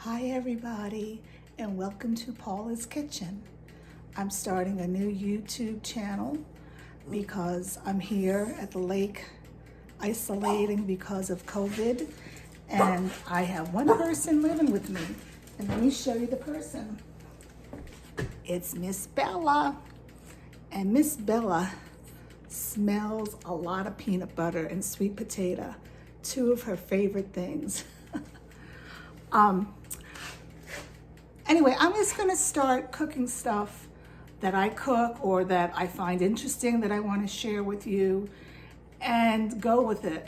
Hi everybody, and welcome to Paula's Kitchen. I'm starting a new YouTube channel because I'm here at the lake isolating because of COVID, and I have one person living with me. And let me show you the person. It's Miss Bella, and Miss Bella smells a lot of peanut butter and sweet potato, two of her favorite things. Anyway, I'm just gonna start cooking stuff that I cook or that I find interesting that I wanna share with you and go with it.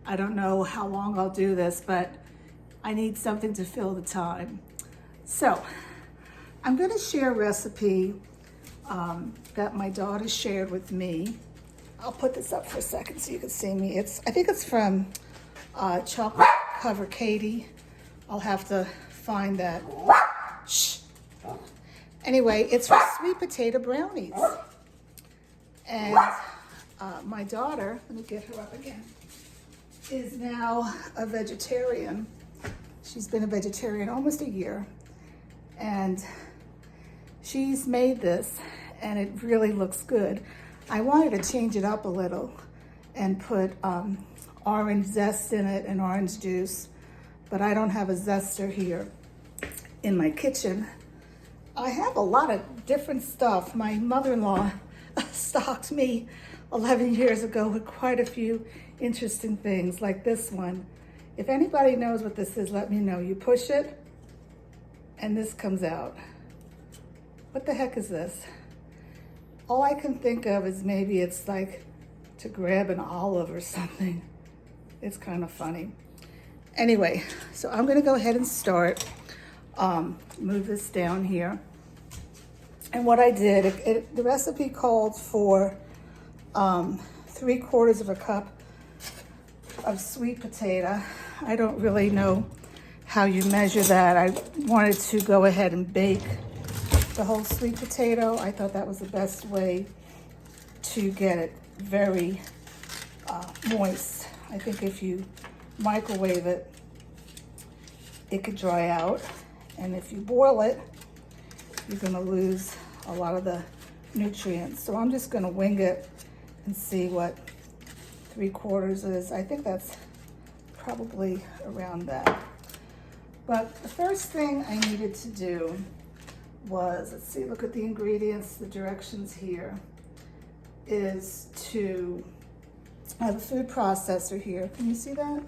I don't know how long I'll do this, but I need something to fill the time. So I'm gonna share a recipe that my daughter shared with me. I'll put this up for a second so you can see me. I think it's from Chocolate Cover Katie. I'll have to find that. Shh. Anyway, it's for sweet potato brownies. And my daughter, let me get her up again, is now a vegetarian. She's been a vegetarian almost a year. And she's made this, and it really looks good. I wanted to change it up a little and put orange zest in it and orange juice, but I don't have a zester here in my kitchen. I have a lot of different stuff. My mother-in-law stocked me 11 years ago with quite a few interesting things, like this one. If anybody knows what this is, let me know. You push it, and this comes out. What the heck is this? All I can think of is maybe it's like to grab an olive or something. It's kind of funny. Anyway, so I'm gonna go ahead and start. Move this down here. And what I did, the recipe called for 3/4 cup of sweet potato. I don't really know how you measure that. I wanted to go ahead and bake the whole sweet potato. I thought that was the best way to get it very moist. I think if you microwave it, it could dry out. And if you boil it, you're gonna lose a lot of the nutrients. So I'm just gonna wing it and see what 3/4 is. I think that's probably around that. But the first thing I needed to do was, let's see, look at the ingredients, the directions here, is to, I have a food processor here. Can you see that?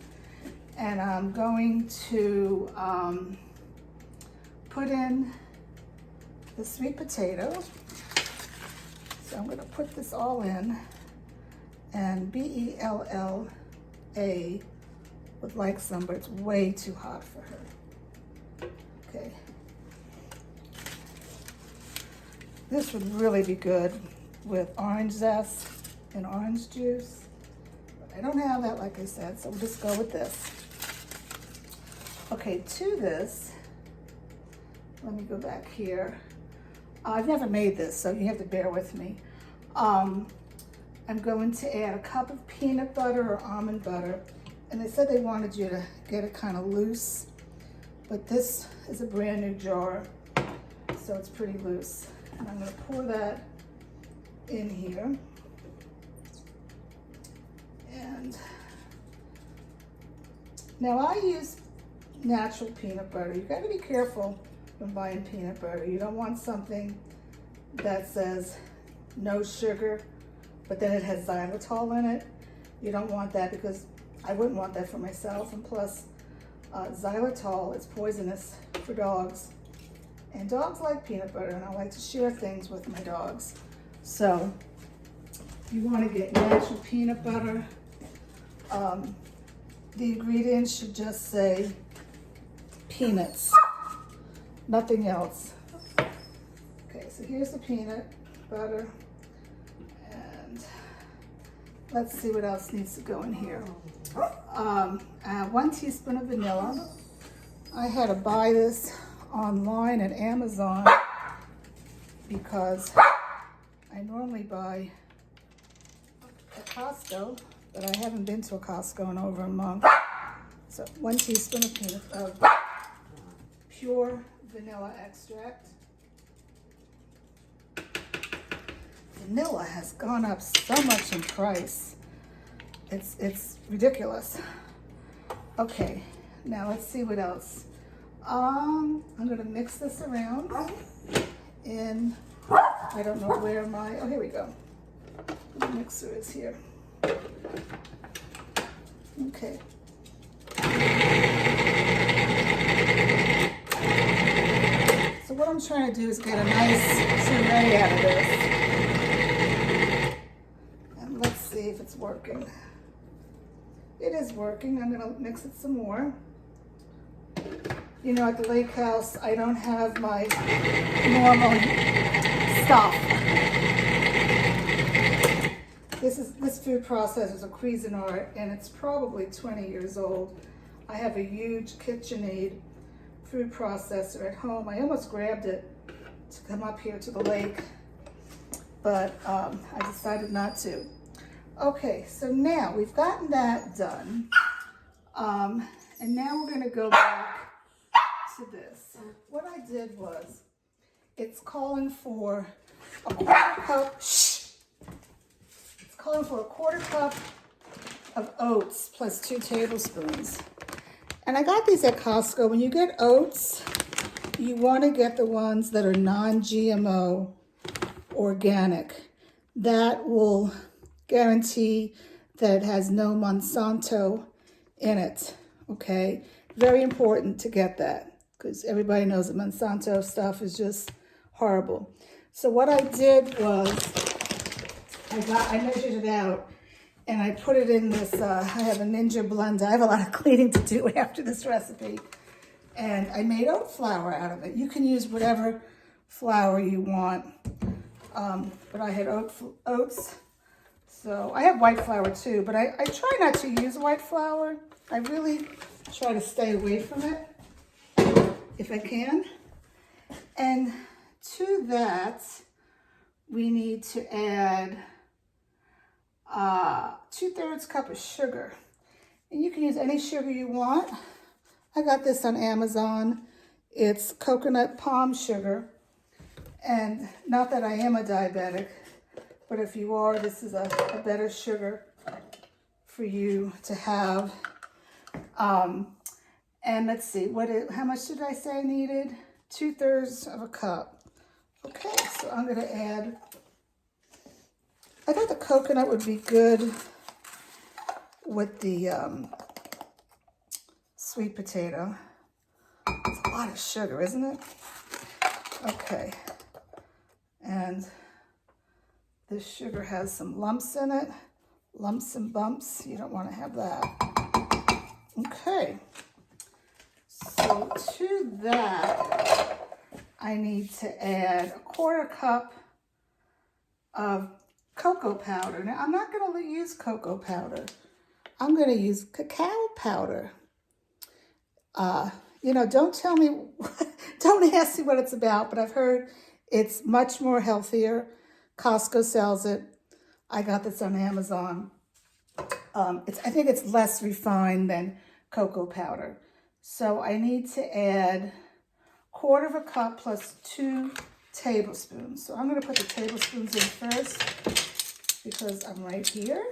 And I'm going to put in the sweet potato. So I'm gonna put this all in, and Bella would like some, but it's way too hot for her. Okay. This would really be good with orange zest and orange juice. But I don't have that, like I said, so we'll just go with this. Okay, to this, let me go back here. I've never made this, so you have to bear with me. I'm going to add a cup of peanut butter or almond butter. And they said they wanted you to get it kind of loose, but this is a brand new jar, so it's pretty loose. And I'm gonna pour that in here. And now I use natural peanut butter. You gotta be careful when buying peanut butter. You don't want something that says no sugar, but then it has xylitol in it. You don't want that, because I wouldn't want that for myself. And plus, xylitol is poisonous for dogs. And dogs like peanut butter, and I like to share things with my dogs. So you want to get natural peanut butter. The ingredients should just say peanuts, nothing else. Okay, so here's the peanut butter, and let's see what else needs to go in here. 1 teaspoon of vanilla. I had to buy this online at Amazon because I normally buy at Costco, but I haven't been to a Costco in over a month. So 1 teaspoon of pure vanilla extract. Vanilla has gone up so much in price. It's ridiculous. Okay, now let's see what else. I'm gonna mix this around in, I don't know where my, oh, here we go. The mixer is here. Okay. So what I'm trying to do is get a nice puree out of this. And let's see if it's working. It is working. I'm gonna mix it some more. You know, at the lake house, I don't have my normal stuff. This food processor is a Cuisinart, and it's probably 20 years old. I have a huge KitchenAid food processor at home. I almost grabbed it to come up here to the lake, but I decided not to. Okay, so now we've gotten that done, and now we're going to go back to this. What I did was, it's calling for a quarter cup. It's calling for a quarter cup of oats plus 2 tablespoons. And I got these at Costco. When you get oats, you want to get the ones that are non-GMO organic. That will guarantee that it has no Monsanto in it, okay? Very important to get that, because everybody knows that Monsanto stuff is just horrible. So what I did was, I measured it out, and I put it in this, I have a Ninja blender. I have a lot of cleaning to do after this recipe. And I made oat flour out of it. You can use whatever flour you want, but I had oats. So I have white flour too, but I try not to use white flour. I really try to stay away from it if I can. And to that, we need to add 2/3 cup of sugar. And you can use any sugar you want. I got this on Amazon. It's coconut palm sugar. And not that I am a diabetic, but if you are, this is a better sugar for you to have. And let's see, how much did I say I needed? 2/3 of a cup. Okay, so I'm gonna add, I thought the coconut would be good with the sweet potato. It's a lot of sugar, isn't it? Okay, and this sugar has some lumps in it, lumps and bumps. You don't want to have that. Okay, so to that, I need to add 1/4 cup of cocoa powder. Now, I'm not going to use cocoa powder. I'm going to use cacao powder. You know, don't tell me, don't ask me what it's about, but I've heard it's much more healthier. Costco sells it. I got this on Amazon. I think it's less refined than cocoa powder. So I need to add 1/4 cup plus 2 tablespoons. So I'm going to put the tablespoons in first because I'm right here.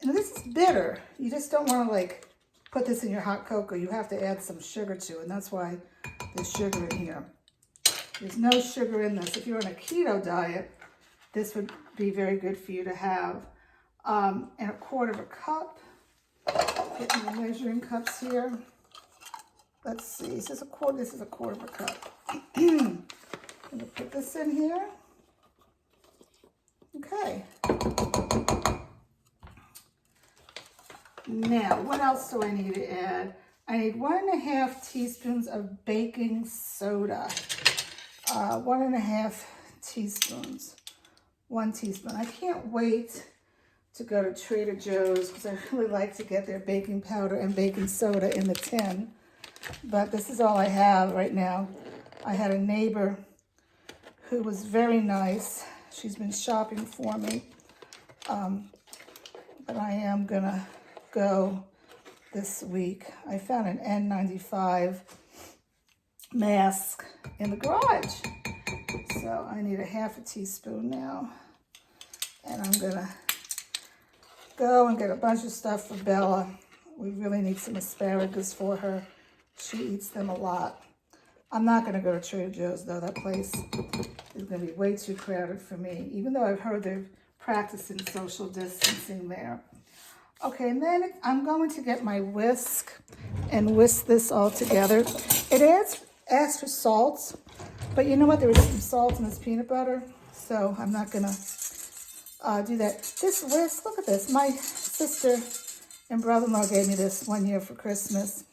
And this is bitter. You just don't want to like put this in your hot cocoa. You have to add some sugar to it, and that's why there's sugar in here. There's no sugar in this. If you're on a keto diet, this would be very good for you to have. And 1/4 cup. Getting the measuring cups here. Let's see. This is a 1/4 cup. I'm gonna put this in here. Okay. Now, what else do I need to add? I need 1½ teaspoons of baking soda. 1½ teaspoons. 1 teaspoon. I can't wait to go to Trader Joe's because I really like to get their baking powder and baking soda in the tin. But this is all I have right now. I had a neighbor who was very nice. She's been shopping for me. But I am gonna go this week. I found an N95 mask in the garage. So I need a half a teaspoon now. And I'm gonna go and get a bunch of stuff for Bella. We really need some asparagus for her. She eats them a lot. I'm not gonna go to Trader Joe's though. That place is gonna be way too crowded for me, even though I've heard they're practicing social distancing there. Okay, and then I'm going to get my whisk and whisk this all together. It asks for salt, but you know what? There is some salt in this peanut butter, so I'm not gonna do that. This whisk, look at this. My sister and brother-in-law gave me this one year for Christmas,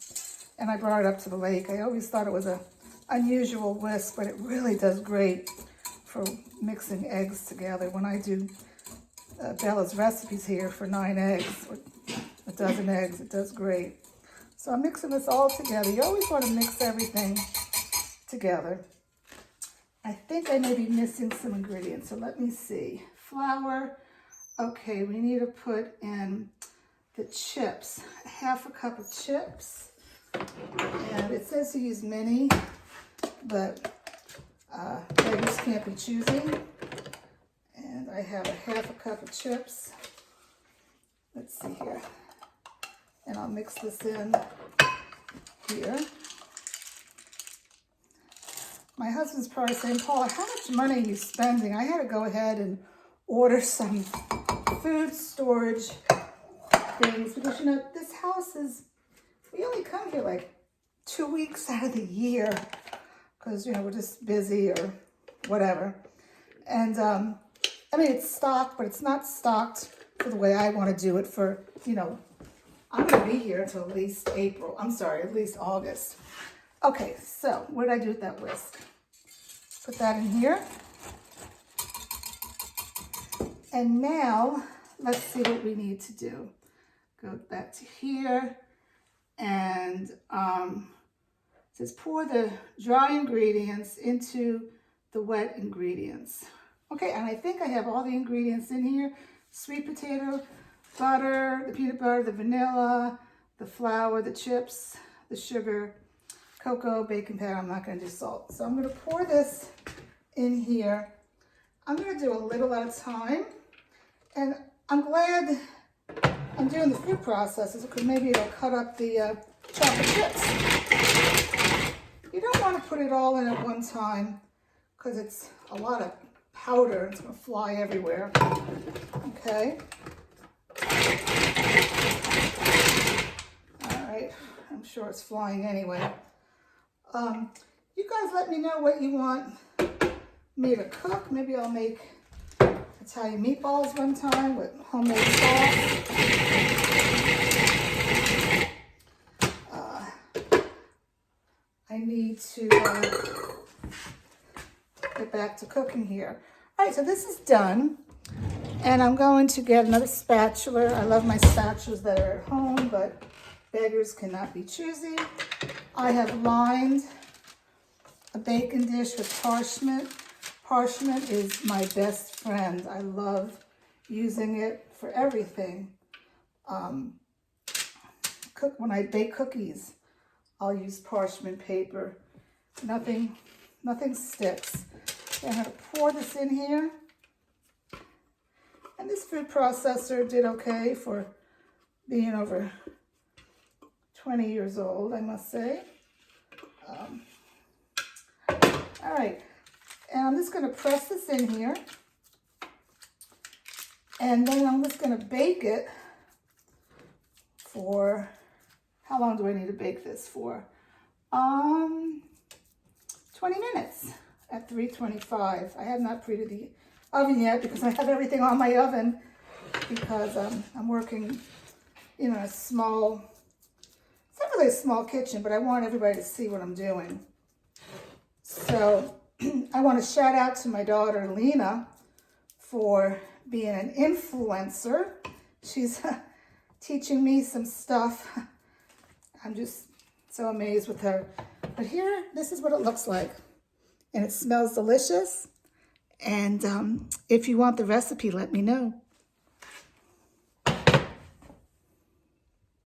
and I brought it up to the lake. I always thought it was a unusual whisk, but it really does great for mixing eggs together. When I do Bella's recipes here for 9 eggs, or a dozen eggs, it does great. So I'm mixing this all together. You always want to mix everything together. I think I may be missing some ingredients, so let me see. Flour. Okay, we need to put in the chips. Half a cup of chips. And it says to use mini, but beggars can't be choosy. And I have a half a cup of chips. Let's see here. And I'll mix this in here. My husband's probably saying, Paula, how much money are you spending? I had to go ahead and order some food storage things because, you know, this house is, we only come here like 2 weeks out of the year because, you know, we're just busy or whatever. And, I mean, it's stocked, but it's not stocked for the way I want to do it for, you know, I'm going to be here until at least at least August. Okay, so what did I do with that whisk? Put that in here. And now, let's see what we need to do. Go back to here, and it says pour the dry ingredients into the wet ingredients. Okay, and I think I have all the ingredients in here. Sweet potato, butter, the peanut butter, the vanilla, the flour, the chips, the sugar, cocoa, baking powder. I'm not going to do salt. So I'm going to pour this in here. I'm going to do a little at a time. And I'm glad I'm doing the food processors because maybe it'll cut up the chocolate chips. You don't want to put it all in at one time because it's a lot of powder. It's going to fly everywhere. Okay. All right. I'm sure it's flying anyway. You guys let me know what you want me to cook. Maybe I'll make Italian meatballs one time with homemade sauce. I need to get back to cooking here. All right, so this is done. And I'm going to get another spatula. I love my spatulas that are at home, but beggars cannot be choosy. I have lined a baking dish with parchment. Parchment is my best friend. I love using it for everything. When I bake cookies, I'll use parchment paper. Nothing sticks. Okay, I'm going to pour this in here. And this food processor did okay for being over 20 years old, I must say. All right, and I'm just going to press this in here. And then I'm just going to bake it for, how long do I need to bake this for? 20 minutes at 325. I have not preheated the oven yet because I have everything on my oven because I'm working in a small, it's not really a small kitchen, but I want everybody to see what I'm doing. So I want to shout out to my daughter, Lena, for being an influencer. She's teaching me some stuff. I'm just so amazed with her. But here, this is what it looks like. And it smells delicious. And if you want the recipe, let me know.